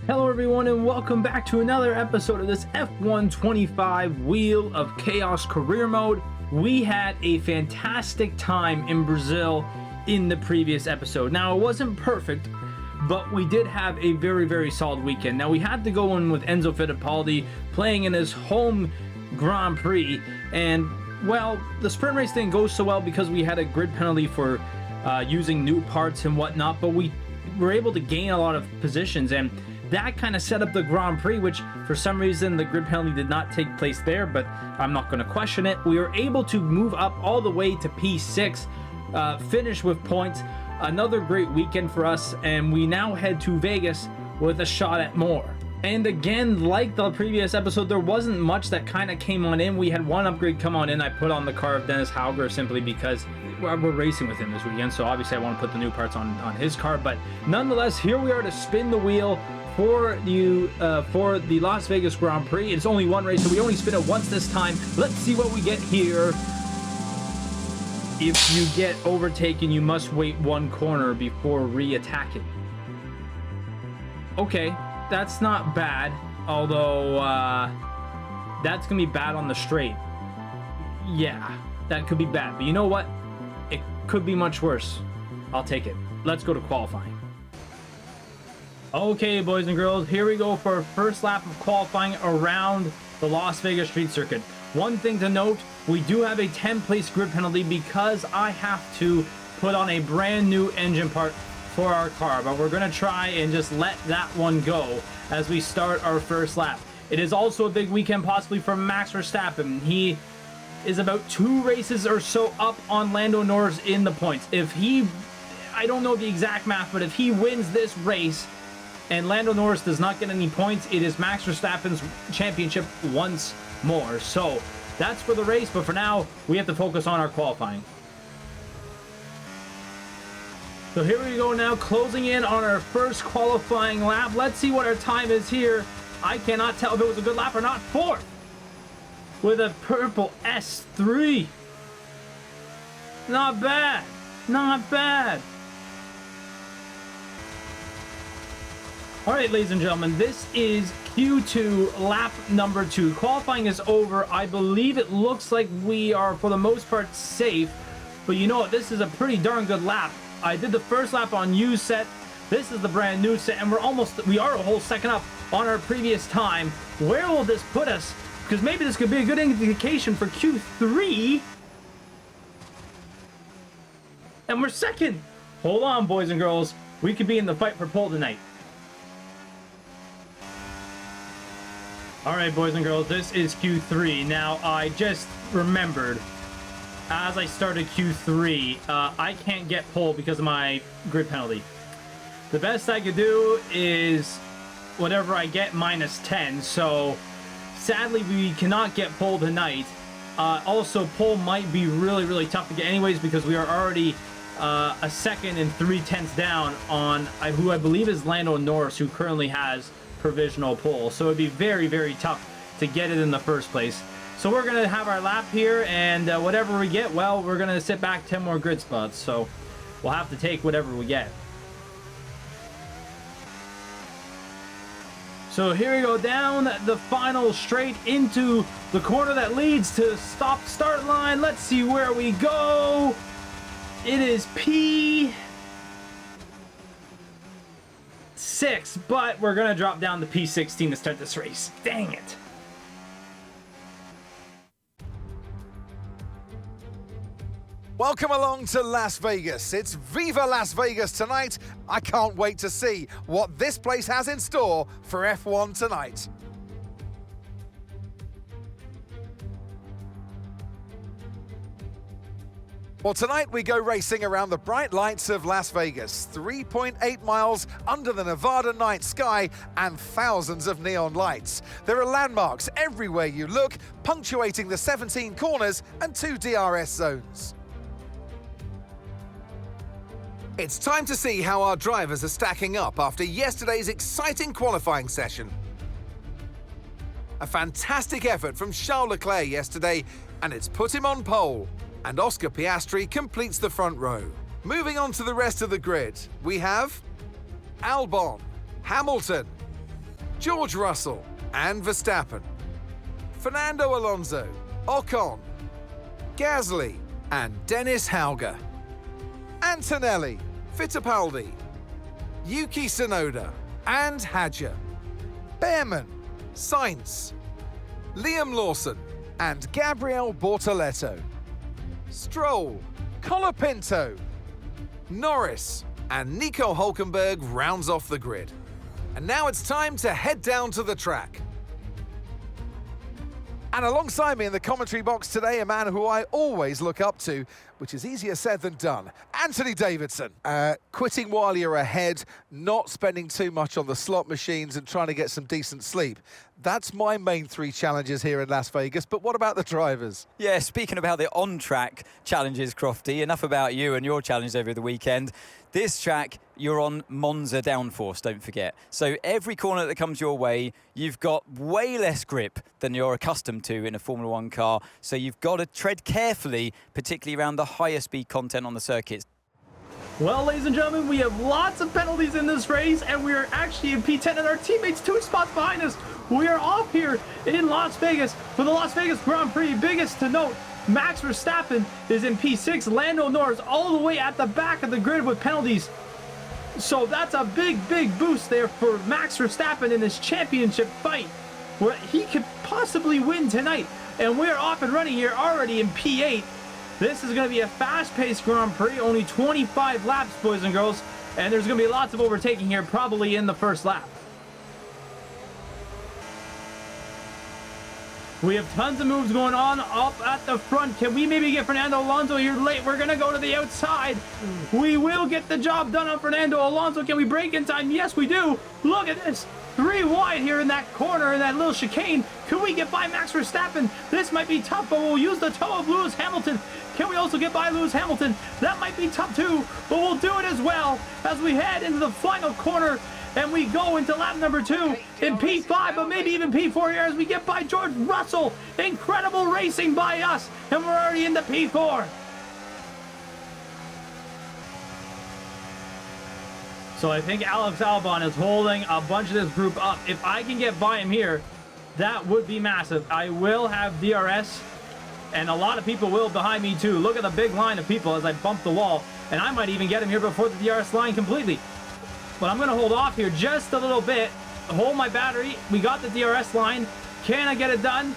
Hello everyone and welcome back to another episode of this F125 Wheel of Chaos career mode. We had a fantastic time in Brazil in the previous episode. Now it wasn't perfect, but we did have a very solid weekend. Now we had to go in with Enzo Fittipaldi playing in his home Grand Prix, and well, the sprint race didn't go so well because we had a grid penalty for using new parts and whatnot, but we were able to gain a lot of positions, and that kind of set up the Grand Prix, which for some reason the grid penalty did not take place there, but I'm not going to question it. We were able to move up all the way to P6, finish with points. Another great weekend for us, and we now head to Vegas with a shot at more. And again, like the previous episode, there wasn't much that kind of came on in. We had one upgrade come on in. I put on the car of Dennis Hauger simply because we're racing with him this weekend, so obviously I want to put the new parts on his car. But nonetheless, here we are to spin the wheel for the Las Vegas Grand Prix. It's only one race, so we only spin it once this time. Let's see what we get here. If you get overtaken, you must wait one corner before re-attacking. Okay, that's not bad, although that's gonna be bad on the straight. Yeah, that could be bad, but you know what? It could be much worse. I'll take it. Let's go to qualifying. Okay, boys and girls, here we go for our first lap of qualifying around the Las Vegas street circuit. One thing to note, we do have a 10-place grid penalty because I have to put on a brand new engine part for our car, but we're going to try and just let that one go as we start our first lap. It is also a big weekend possibly for Max Verstappen. He is about 2 races or so up on Lando Norris in the points. If he, I don't know the exact math, but if he wins this race and Lando Norris does not get any points, it is Max Verstappen's championship once more. So that's for the race, but for now, we have to focus on our qualifying. So here we go now, closing in on our first qualifying lap. Let's see what our time is here. I cannot tell if it was a good lap or not. 4th with a purple S3. Not bad. Not bad. All right, ladies and gentlemen, this is Q2, lap number 2. Qualifying is over. I believe it looks like we are, for the most part, safe. But you know what? This is a pretty darn good lap. I did the first lap on used set. This is the brand new set, and we are a whole second up on our previous time. Where will this put us? Because maybe this could be a good indication for Q3. And we're second. Hold on, boys and girls. We could be in the fight for pole tonight. Alright, boys and girls, this is Q3. Now, I just remembered, as I started Q3, I can't get pole because of my grid penalty. The best I could do is whatever I get minus 10, so sadly we cannot get pole tonight. Also, pole might be really tough to get anyways because we are already a second and 3/10 down on who I believe is Lando Norris, who currently has provisional pole, so it'd be very tough to get it in the first place. So we're gonna have our lap here, and whatever we get, well, we're gonna sit back 10 more grid spots, so we'll have to take whatever we get. So here we go down the final straight into the corner that leads to start line. Let's see where we go. It is P6, but we're gonna drop down to P16 to start this race. Dang it. Welcome along to Las Vegas. It's Viva Las Vegas tonight. I can't wait to see what this place has in store for F1 tonight. Well, tonight we go racing around the bright lights of Las Vegas, 3.8 miles under the Nevada night sky and thousands of neon lights. There are landmarks everywhere you look, punctuating the 17 corners and 2 DRS zones. It's time to see how our drivers are stacking up after yesterday's exciting qualifying session. A fantastic effort from Charles Leclerc yesterday, and it's put him on pole. And Oscar Piastri completes the front row. Moving on to the rest of the grid, we have Albon, Hamilton, George Russell and Verstappen, Fernando Alonso, Ocon, Gasly and Dennis Hauger, Antonelli, Fittipaldi, Yuki Tsunoda and Hadjar, Behrman, Sainz, Liam Lawson and Gabriel Bortoleto, Stroll, Colapinto, Norris and Nico Hülkenberg rounds off the grid. And now it's time to head down to the track. And alongside me in the commentary box today, a man who I always look up to, which is easier said than done, Anthony Davidson. Quitting while you're ahead, not spending too much on the slot machines and trying to get some decent sleep. That's my main three challenges here in Las Vegas, but what about the drivers? Yeah, speaking about the on-track challenges, Crofty, enough about you and your challenge over the weekend. This track, you're on Monza downforce, don't forget. So every corner that comes your way, you've got way less grip than you're accustomed to in a Formula One car. So you've got to tread carefully, particularly around the higher speed content on the circuits. Well, ladies and gentlemen, we have lots of penalties in this race, and we are actually in P10, and our teammates 2 spots behind us. We are off here in Las Vegas for the Las Vegas Grand Prix. Biggest to note, Max Verstappen is in P6, Lando Norris all the way at the back of the grid with penalties. So that's a big boost there for Max Verstappen in this championship fight, where he could possibly win tonight. And we're off and running here already in P8. This is going to be a fast-paced Grand Prix, only 25 laps, boys and girls, and there's going to be lots of overtaking here, probably in the first lap. We have tons of moves going on up at the front. Can we maybe get Fernando Alonso here late? We're going to go to the outside. We will get the job done on Fernando Alonso. Can we break in time? Yes, we do. Look at this. 3 wide here in that corner, in that little chicane. Can we get by Max Verstappen? This might be tough, but we'll use the toe of Lewis Hamilton. Can we also get by Lewis Hamilton? That might be tough too, but we'll do it as well as we head into the final corner and we go into lap number 2 in P5, but maybe even P4 here as we get by George Russell. Incredible racing by us, and we're already into P4. So I think Alex Albon is holding a bunch of this group up. If I can get by him here, that would be massive. I will have DRS, and a lot of people will behind me too. Look at the big line of people as I bump the wall, and I might even get him here before the DRS line completely. But I'm going to hold off here just a little bit, hold my battery. We got the DRS line. Can I get it done?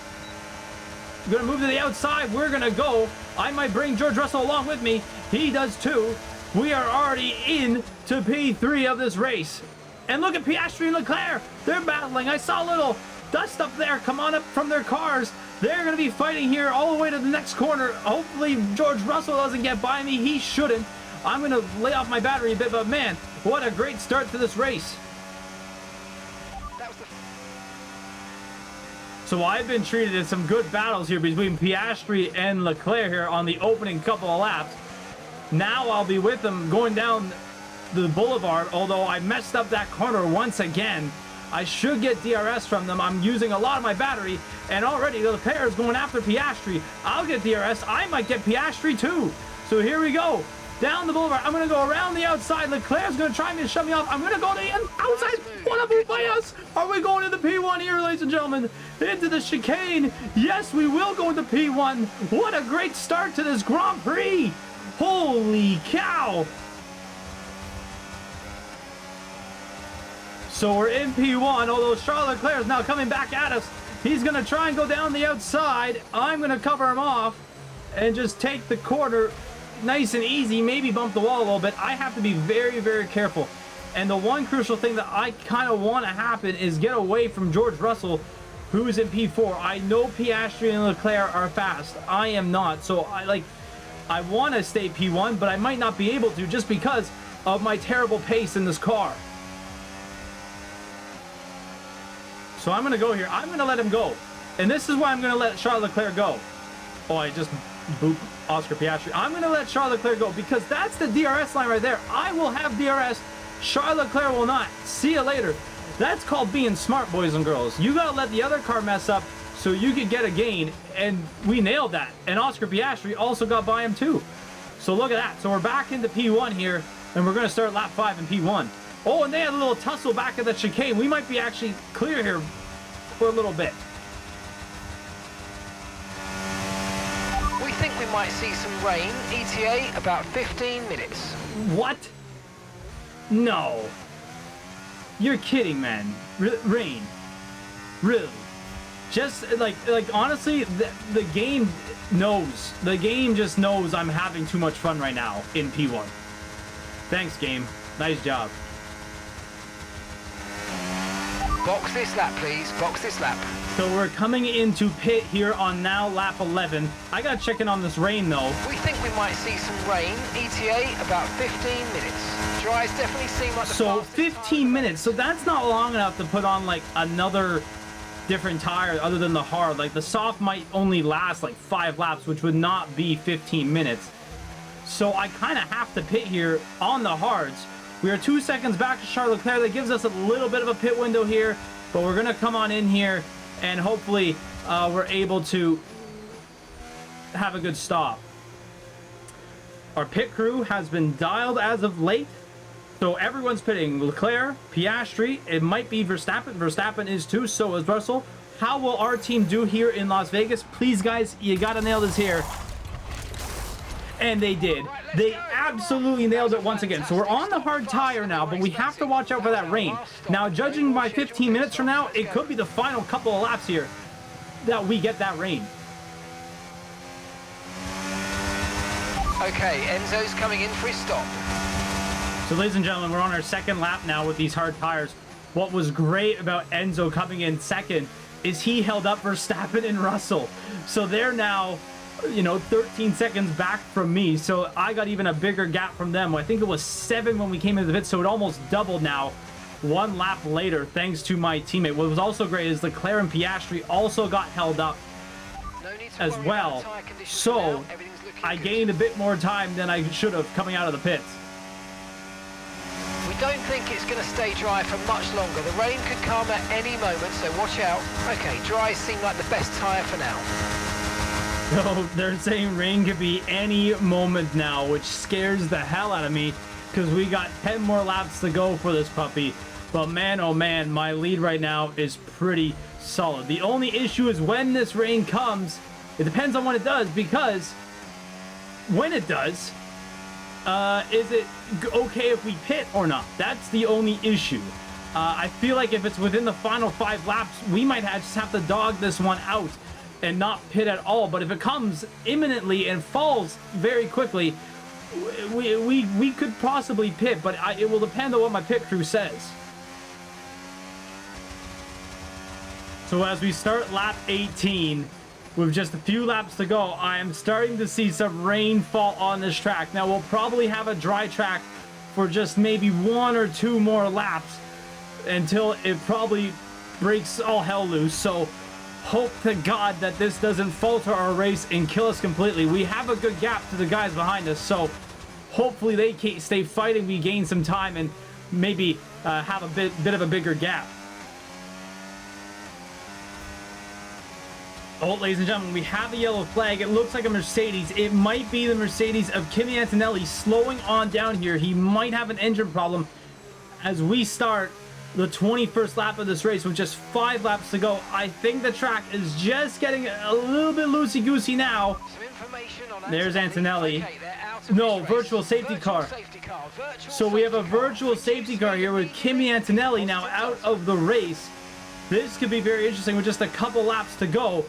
I'm going to move to the outside. We're going to go. I might bring George Russell along with me. He does too. We are already in to P3 of this race. And look at Piastri and Leclerc. They're battling. I saw a little dust up there come on up from their cars. They're going to be fighting here all the way to the next corner. Hopefully George Russell doesn't get by me. He shouldn't. I'm going to lay off my battery a bit, but man, what a great start to this race. So I've been treated in some good battles here between Piastri and Leclerc here on the opening couple of laps. Now I'll be with them going down the boulevard, although I messed up that corner once again. I should get DRS from them. I'm using a lot of my battery, and already Leclerc is going after Piastri. I'll get DRS. I might get Piastri too. So here we go. Down the boulevard. I'm going to go around the outside. Leclerc's going to try me to shut me off. I'm going to go to the outside. What a move by us. Are we going into P1 here, ladies and gentlemen? Into the chicane. Yes, we will go into P1. What a great start to this Grand Prix. Holy cow. So we're in P1, although Charles Leclerc is now coming back at us. He's going to try and go down the outside. I'm going to cover him off and just take the corner nice and easy, maybe bump the wall a little bit. I have to be very careful. And the one crucial thing that I kind of want to happen is get away from George Russell, who's in P4. I know Piastri and Leclerc are fast. I am not. So I want to stay P1, but I might not be able to just because of my terrible pace in this car. So I'm going to go here. I'm going to let him go. And this is why I'm going to let Charles Leclerc go. Oh, I just booped Oscar Piastri. I'm going to let Charles Leclerc go because that's the DRS line right there. I will have DRS. Charles Leclerc will not. See you later. That's called being smart, boys and girls. You got to let the other car mess up so you could get a gain. And we nailed that. And Oscar Piastri also got by him too. So look at that. So we're back into P1 here. And we're going to start lap 5 in P1. Oh, and they had a little tussle back at the chicane. We might be actually clear here for a little bit. We think we might see some rain. ETA about 15 minutes. What? No. You're kidding, man. Rain. Really? Just like honestly, the game knows. The game just knows I'm having too much fun right now in P1. Thanks, game. Nice job. Box this lap, please. Box this lap. So we're coming into pit here on now lap 11. I gotta check in on this rain though. We think we might see some rain. ETA about 15 minutes. Dries definitely seem like the So fastest 15 time. minutes. So that's not long enough to put on like another different tire other than the hard. Like the soft might only last like 5 laps, which would not be 15 minutes. So I kind of have to pit here on the hards. We are 2 seconds back to Charles Leclerc. That gives us a little bit of a pit window here, but we're gonna come on in here and hopefully we're able to have a good stop. Our pit crew has been dialed as of late. So everyone's pitting. Leclerc, Piastri, it might be Verstappen. Verstappen is too, so is Russell. How will our team do here in Las Vegas? Please, guys, you gotta nail this here. And they did. They absolutely nailed it once again. So we're on the hard tire now, but we have to watch out for that rain. Now, judging by 15 minutes from now, it could be the final couple of laps here that we get that rain. Okay, Enzo's coming in for his stop. So ladies and gentlemen, we're on our second lap now with these hard tires. What was great about Enzo coming in second is he held up Verstappen and Russell. So they're now, you know, 13 seconds back from me. So I got even a bigger gap from them. I think it was 7 when we came into the pit, so it almost doubled now. 1 lap later, thanks to my teammate. What was also great is Leclerc and Piastri also got held up No need to as worry well. about tire conditions So now. Everything's looking I good. gained a bit more time than I should have coming out of the pits. We don't think it's going to stay dry for much longer. The rain could come at any moment, so watch out. Okay, dry seem like the best tyre for now. So they're saying rain could be any moment now, which scares the hell out of me because we got 10 more laps to go for this puppy. But man, oh man, my lead right now is pretty solid. The only issue is when this rain comes, it depends on when it does, because when it does, is it okay if we pit or not? That's the only issue. I feel like if it's within the final 5 laps, we might just have to dog this one out and not pit at all. But if it comes imminently and falls very quickly, we could possibly pit, but it will depend on what my pit crew says. So as we start lap 18, with just a few laps to go, I am starting to see some rainfall on this track. Now we'll probably have a dry track for just maybe 1 or 2 more laps until it probably breaks all hell loose. So hope to God that this doesn't falter our race and kill us completely. We have a good gap to the guys behind us, so hopefully they can't stay fighting. We gain some time and maybe have a bit of a bigger gap. Oh, ladies and gentlemen, we have a yellow flag. It looks like a Mercedes. It might be the Mercedes of Kimi Antonelli slowing on down here. He might have an engine problem as we start the 21st lap of this race with just 5 laps to go. I think the track is just getting a little bit loosey-goosey now. Some information on There's Antonelli. Okay, they're out of No, this race. virtual safety car. Safety car. Virtual So we have a safety car. virtual safety car here with Kimi Antonelli now out of the race. This could be very interesting with just a couple laps to go.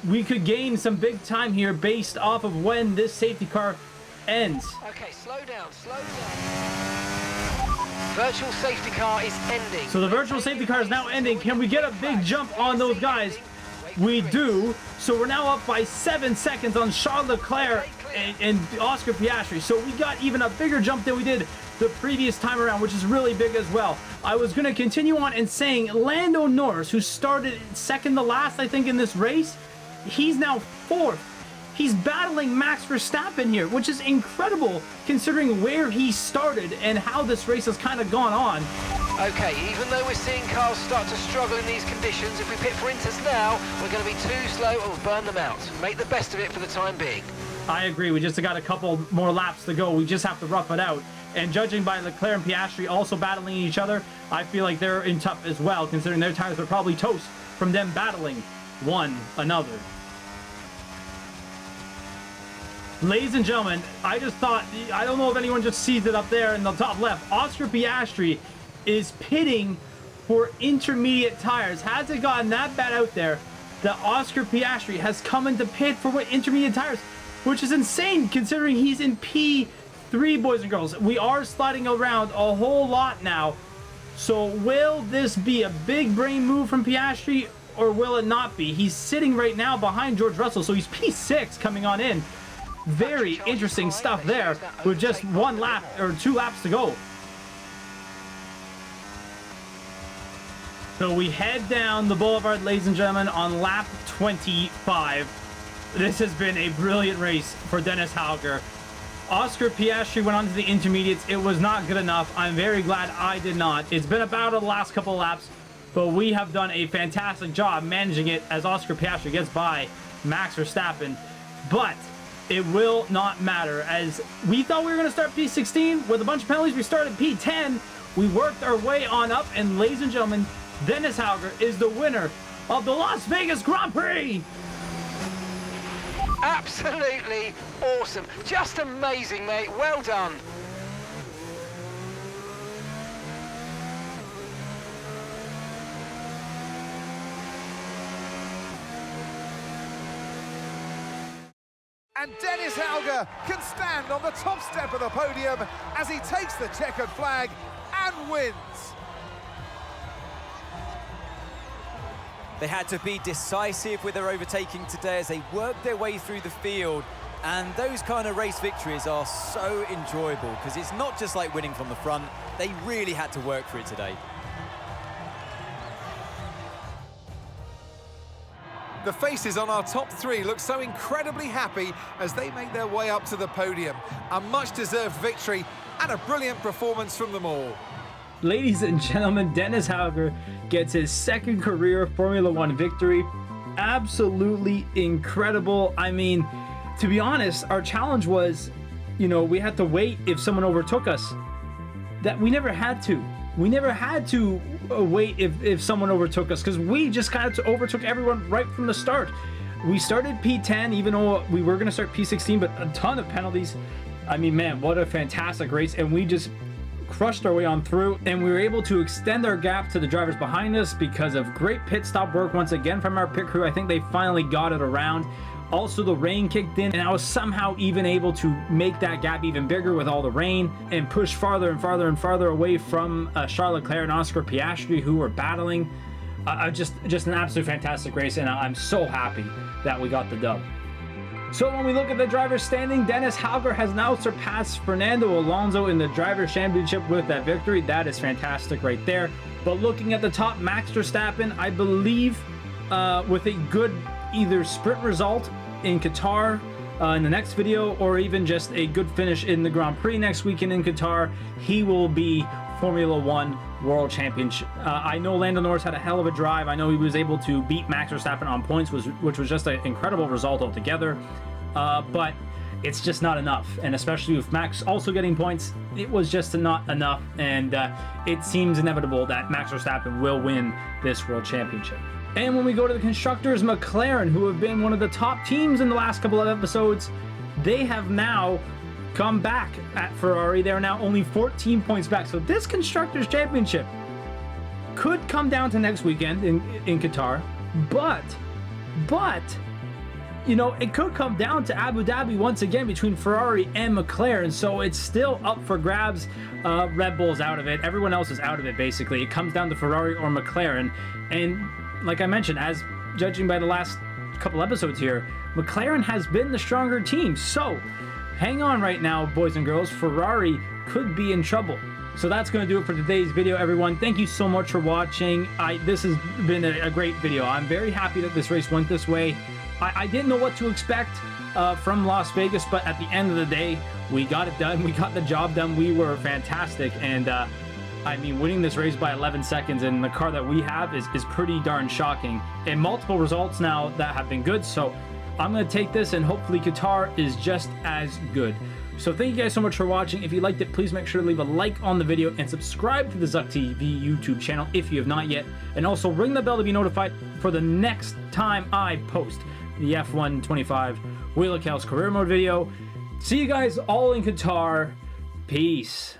We could gain some big time here based off of when this safety car ends. Okay, slow down, slow down. Virtual safety car is ending. So the virtual safety car is now ending. Can we get a big jump on those guys? We do. So we're now up by 7 seconds on Charles Leclerc and Oscar Piastri. So we got even a bigger jump than we did the previous time around, which is really big as well. I was going to continue on and saying Lando Norris, who started second to last, I think, in this race, he's now 4th. He's battling Max Verstappen here, which is incredible considering where he started and how this race has kind of gone on. Okay, even though we're seeing cars start to struggle in these conditions, if we pit for Inters now, we're going to be too slow and we'll burn them out. Make the best of it for the time being. I agree. We just got a couple more laps to go. We just have to rough it out. And judging by Leclerc and Piastri also battling each other, I feel like they're in tough as well, considering their tires are probably toast from them battling one another. Ladies and gentlemen, I just thought, I don't know if anyone just sees it up there in the top left, Oscar Piastri is pitting for intermediate tires. Has it gotten that bad out there that Oscar Piastri has come into pit for intermediate tires, which is insane considering he's in P3, boys and girls. We are sliding around a whole lot now. So will this be a big brain move from Piastri or will it not be? He's sitting right now behind George Russell, so he's P6 coming on in. Very interesting stuff there with just 1 lap or 2 laps to go. So we head down the boulevard, ladies and gentlemen, on lap 25. This has been a brilliant race for Dennis Hauger. Oscar Piastri went on to the intermediates. It was not good enough. I'm very glad I did not. It's been about the last couple of laps, but we have done a fantastic job managing it as Oscar Piastri gets by Max Verstappen. But it will not matter, as we thought we were going to start P16 with a bunch of penalties. We started P10. We worked our way on up, and ladies and gentlemen, Dennis Hauger is the winner of the Las Vegas Grand Prix. Absolutely awesome. Just amazing, mate. Well done. And Dennis Hauger can stand on the top step of the podium as he takes the checkered flag and wins. They had to be decisive with their overtaking today as they worked their way through the field. And those kind of race victories are so enjoyable because it's not just like winning from the front. They really had to work for it today. The faces on our top 3 look so incredibly happy as they make their way up to the podium. A much-deserved victory and a brilliant performance from them all. Ladies and gentlemen, Dennis Hauger gets his 2nd career Formula One victory. Absolutely incredible. I mean, to be honest, our challenge was, you know, we had to wait if someone overtook us. That we never had to. We never had to wait if someone overtook us because we just kind of overtook everyone right from the start. We started P10, even though we were going to start P16, but a ton of penalties. I mean, man, what a fantastic race. And we just crushed our way on through, and we were able to extend our gap to the drivers behind us because of great pit stop work once again from our pit crew. I think they finally got it around. Also, the rain kicked in, and I was somehow even able to make that gap even bigger with all the rain and push farther and farther and farther away from Charles Leclerc and Oscar Piastri, who were battling. Just an absolute fantastic race, and I'm so happy that we got the dub. So when we look at the driver's standing, Dennis Hauger has now surpassed Fernando Alonso in the Drivers' Championship with that victory. That is fantastic right there. But looking at the top, Max Verstappen, I believe, with a good either sprint result in Qatar in the next video, or even just a good finish in the Grand Prix next weekend in Qatar, he will be Formula One World Championship. I know Lando Norris had a hell of a drive. I know he was able to beat Max Verstappen on points, which was just an incredible result altogether. But it's just not enough, and especially with Max also getting points, it was just not enough, and it seems inevitable that Max Verstappen will win this World Championship. And when we go to the constructors, McLaren, who have been one of the top teams in the last couple of episodes, they have now come back at Ferrari. They're now only 14 points back. So this constructors championship could come down to next weekend in Qatar, but you know, it could come down to Abu Dhabi once again between Ferrari and McLaren. So it's still up for grabs. Red Bull's out of it. Everyone else is out of it, basically. It comes down to Ferrari or McLaren. And like I mentioned, as judging by the last couple episodes here, McLaren has been the stronger team. So hang on right now, boys and girls. Ferrari could be in trouble. So that's going to do it for today's video, everyone. Thank you so much for watching. This has been a great video. I'm very happy that this race went this way. I didn't know what to expect from Las Vegas, but at the end of the day, we got it done. We got the job done. We were fantastic. And I mean, winning this race by 11 seconds in the car that we have is pretty darn shocking. And multiple results now that have been good. So I'm going to take this, and hopefully Qatar is just as good. So thank you guys so much for watching. If you liked it, please make sure to leave a like on the video and subscribe to the Zuck TV YouTube channel if you have not yet. And also ring the bell to be notified for the next time I post the F125 Wheel of Chaos Career Mode video. See you guys all in Qatar. Peace.